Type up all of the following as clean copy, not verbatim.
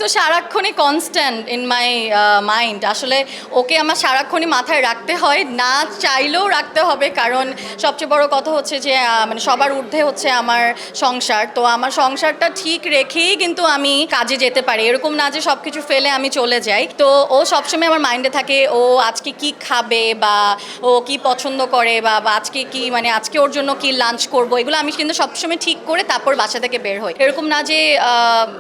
তো সারাক্ষণই constant in my mind. আসলে ওকে আমার সারাক্ষণই মাথায় রাখতে হয়, না চাইলেও রাখতে হবে, কারণ সবচেয়ে বড় কথা হচ্ছে যে মানে সবার ঊর্ধ্বে হচ্ছে আমার সংসার। তো আমার সংসারটা ঠিক রেখেই কিন্তু আমি কাজে যেতে পারি, এরকম না যে সব কিছু ফেলে আমি চলে যাই। তো ও সবসময় আমার মাইন্ডে থাকে, ও আজকে কি খাবে বা ও কি পছন্দ করে বা আজকে কি মানে আজকে ওর জন্য কি লাঞ্চ করবো, এগুলো আমি কিন্তু সবসময় ঠিক করে তারপর বাসা থেকে বের হই। এরকম না যে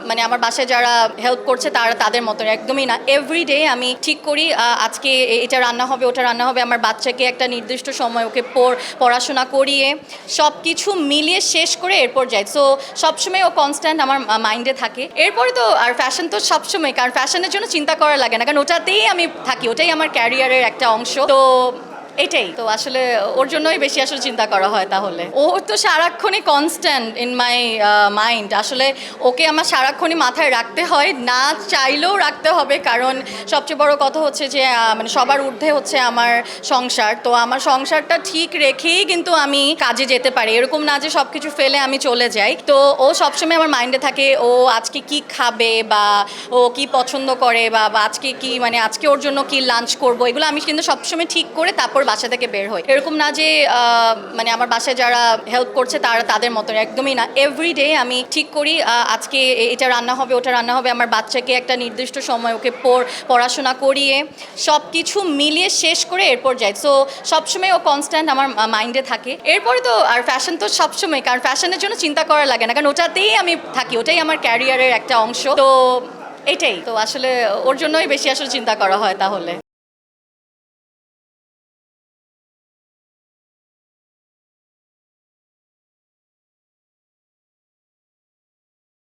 মানে আমার বাসায় যারা হেল্প করছে তারা তাদের মতো, একদমই না। এভরিডে আমি ঠিক করি আজকে এটা রান্না হবে, ওটা রান্না হবে, আমার বাচ্চাকে একটা নির্দিষ্ট সময় ওকে পড়াশোনা করিয়ে সব কিছু মিলিয়ে শেষ করে এরপর যাই। সো সবসময় ও কনস্ট্যান্ট আমার মাইন্ডে থাকে। এরপরে তো আর ফ্যাশন তো সবসময়, কারণ ফ্যাশনের জন্য চিন্তা করা লাগে না, কারণ ওটাতেই আমি থাকি, ওটাই আমার ক্যারিয়ারের একটা অংশ। তো এটাই তো আসলে ওর জন্যই বেশি আসলে চিন্তা করা হয়। তাহলে ও তো সারাক্ষণই কনস্ট্যান্ট ইন মাই মাইন্ড। আসলে ওকে আমার সারাক্ষণই মাথায় রাখতে হয়, না চাইলেও রাখতে হবে, কারণ সবচেয়ে বড় কথা হচ্ছে যে মানে সবার ঊর্ধ্বে হচ্ছে আমার সংসার। তো আমার সংসারটা ঠিক রেখেই কিন্তু আমি কাজে যেতে পারি, এরকম না যে সব কিছু ফেলে আমি চলে যাই। তো ও সবসময় আমার মাইন্ডে থাকে, ও আজকে কি খাবে বা ও কি পছন্দ করে বা আজকে কি মানে আজকে ওর জন্য কি লাঞ্চ করবো, এগুলো আমি কিন্তু সবসময় ঠিক করে তারপর বাসা থেকে বের হই। এরকম না যে মানে আমার বাসায় যারা হেল্প করছে তারা তাদের মতো, একদমই না। এভরিডে আমি ঠিক করি আজকে এটা রান্না হবে, ওটা রান্না হবে, আমার বাচ্চাকে একটা নির্দিষ্ট সময় ওকে পড়াশোনা করিয়ে সব কিছু মিলিয়ে শেষ করে এরপর যাই। সো সবসময় ও কনস্ট্যান্ট আমার মাইন্ডে থাকে। এরপরে তো আর ফ্যাশন তো সবসময়, কারণ ফ্যাশনের জন্য চিন্তা করা লাগে না, কারণ ওটাতেই আমি থাকি, ওটাই আমার ক্যারিয়ারের একটা অংশ। তো এটাই তো আসলে ওর জন্যই বেশি আসলে চিন্তা করা হয়। তাহলে